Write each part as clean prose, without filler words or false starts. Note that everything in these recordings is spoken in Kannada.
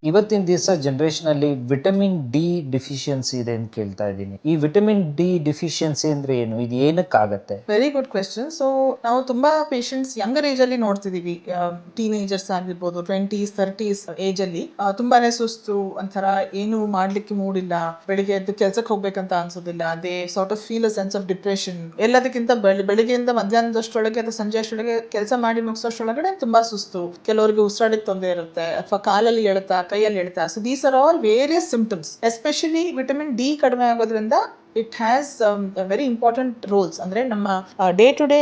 ಇವತ್ತಿನ ದಿವಸ ಜನರೇಷನಲ್ಲಿ ವಿಟಮಿನ್ ಡಿ ಡಿಫಿಷಿಯನ್ಸಿ ಇದೆ ಅಂತ ಕೇಳ್ತಾ ಇದ್ದೀನಿ. ಈ ವಿಟಮಿನ್ ಡಿ ಡಿಫಿಷಿಯನ್ಸಿ ಅಂದ್ರೆ ಏನು? ಇದು ಏನಕ್ಕಾಗತ್ತೆ? Very good question. ಸೊ ನಾವು ತುಂಬಾ ಪೇಷಂಟ್ಸ್ ಯಂಗರ್ ಏಜ್ ಅಲ್ಲಿ ನೋಡ್ತಿದೀವಿ. ಟೀನೇಜರ್ಸ್ ಆಗಿರ್ಬೋದು, 20s 30s ಏಜ್ ಅಲ್ಲಿ ತುಂಬಾನೇ ಸುಸ್ತು, ಒಂಥರ ಏನು ಮಾಡ್ಲಿಕ್ಕೆ ಮೂಡಿಲ್ಲ, ಬೆಳಿಗ್ಗೆ ಎದ್ದು ಕೆಲ್ಸಕ್ಕೆ ಹೋಗ್ಬೇಕಂತ ಅನ್ಸೋದಿಲ್ಲ, they sort of feel a sense of depression. ಎಲ್ಲದಕ್ಕಿಂತ ಬೆಳಿಗ್ಗೆಯಿಂದ ಮಧ್ಯಾಹ್ನದಷ್ಟೊಳಗೆ ಅಥವಾ ಸಂಜೆ ಅಷ್ಟೊಳಗೆ ಕೆಲಸ ಮಾಡಿ ಮುಗಿಸೋಷ್ಟೊಳಗಡೆ ತುಂಬಾ ಸುಸ್ತು, ಕೆಲವರಿಗೆ ಉಸಿರಾಡಕ್ಕೆ ತೊಂದರೆ ಇರುತ್ತೆ, ಅಥವಾ ಕಾಲಲ್ಲಿ ಎಳ್ತಾ, ಕೈಯಲ್ಲಿ ಎಳ್ತಾ. So these are all various symptoms. Especially vitamin D ಕಡಿಮೆ ಆಗೋದ್ರಿಂದ it has very important roles. ಅಂದ್ರೆ ನಮ್ಮ ಡೇ ಟು ಡೇ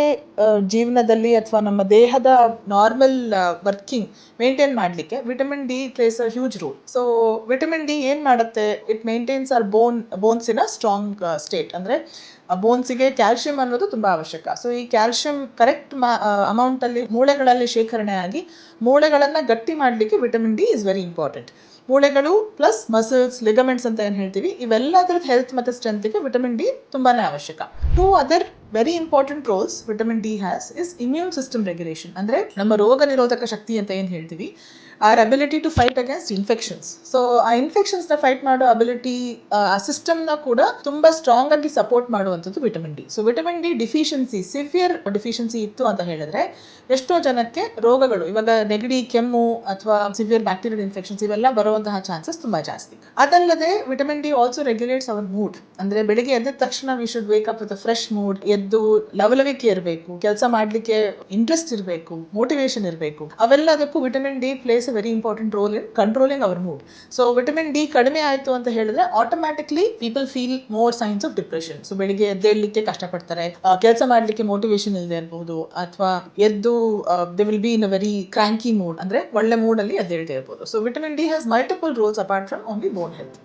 ಜೀವನದಲ್ಲಿ ಅಥವಾ ನಮ್ಮ ದೇಹದ ನಾರ್ಮಲ್ ವರ್ಕಿಂಗ್ ಮೇಂಟೈನ್ ಮಾಡಲಿಕ್ಕೆ vitamin D plays a huge role. So vitamin D ಏನ್ ಮಾಡುತ್ತೆ? It maintains our bones in a strong state. ಅಂದ್ರೆ ಬೋನ್ಸಿಗೆ ಕ್ಯಾಲ್ಸಿಯಂ ಅನ್ನೋದು ತುಂಬಾ ಅವಶ್ಯಕ. ಸೊ ಈ ಕ್ಯಾಲ್ಸಿಯಂ ಕರೆಕ್ಟ್ ಅಮೌಂಟ್ ಅಲ್ಲಿ ಮೂಳೆಗಳಲ್ಲಿ ಶೇಖರಣೆ ಆಗಿ ಮೂಳೆಗಳನ್ನ ಗಟ್ಟಿ ಮಾಡಲಿಕ್ಕೆ vitamin D is very important. ಮೂಳೆಗಳು ಪ್ಲಸ್ ಮಸಲ್ಸ್, ಲಿಗಮೆಂಟ್ಸ್ ಅಂತ ಏನು ಹೇಳ್ತೀವಿ, ಇವೆಲ್ಲದರ ಹೆಲ್ತ್ ಮತ್ತು ಸ್ಟ್ರೆಂತ್ಗೆ ವಿಟಮಿನ್ ಡಿ ತುಂಬಾನೇ ಅವಶ್ಯಕ. Two other very important roles vitamin D has is immune system regulation. ಅಂದ್ರೆ ನಮ್ಮ ರೋಗ ನಿರೋಧಕ ಶಕ್ತಿ ಅಂತ ಏನು ಹೇಳ್ತೀವಿ, our ability to fight against infections. So ಆ ಇನ್ಫೆಕ್ಷನ್ಸ್ ನ ಫೈಟ್ ಮಾಡೋ ಅಬಿಲಿಟಿ, ಆ ಸಿಸ್ಟಮ್ ನ ಕೂಡ ತುಂಬಾ ಸ್ಟ್ರಾಂಗ್ ಆಗಿ ಸಪೋರ್ಟ್ ಮಾಡುವಂಥದ್ದು vitamin D. So vitamin D deficiency, severe deficiency ಇತ್ತು ಅಂತ ಹೇಳಿದ್ರೆ ಎಷ್ಟೋ ಜನಕ್ಕೆ ರೋಗಗಳು, ಇವಾಗ ನೆಗಡಿ, ಕೆಮ್ಮು ಅಥವಾ ಸಿವಿಯರ್ ಬ್ಯಾಕ್ಟೀರಿಯಲ್ ಇನ್ಫೆಕ್ಷನ್ಸ್ ಇವೆಲ್ಲ ಬರುವಂತಹ ಚಾನ್ಸಸ್ ತುಂಬಾ ಜಾಸ್ತಿ. ಅದಲ್ಲದೆ vitamin D also regulates our mood. ಅಂದ್ರೆ ಬೆಳಿಗ್ಗೆ ಎದ್ದ ತಕ್ಷಣ we should wake up with fresh mood. ಎದ್ದು ಲವಲವಿಕೆ ಇರಬೇಕು, ಕೆಲಸ ಮಾಡ್ಲಿಕ್ಕೆ ಇಂಟ್ರೆಸ್ಟ್ ಇರಬೇಕು, ಮೋಟಿವೇಶನ್ ಇರಬೇಕು. ಅವೆಲ್ಲದಕ್ಕೂ vitamin D plays a very important role in controlling our mood. So vitamin D ಕಡಿಮೆ ಆಯ್ತು ಅಂತ ಹೇಳಿದ್ರೆ automatically people feel more signs of depression. So ಬೆಳಿಗ್ಗೆ ಎದ್ದೇಳಲಿಕ್ಕೆ ಕಷ್ಟಪಡ್ತಾರೆ, ಕೆಲಸ ಮಾಡ್ಲಿಕ್ಕೆ ಮೋಟಿವೇಶನ್ ಇಲ್ಲದೆ ಇರಬಹುದು, ಅಥವಾ ಎದ್ದು they will be in a very cranky mood, ಅಂದ್ರೆ ಒಳ್ಳೆ ಮೂಡ್ ಅಲ್ಲಿ ಎದ್ದೇಳ್ತಾ ಇರಬಹುದು. So vitamin D has multiple roles apart from only bone health.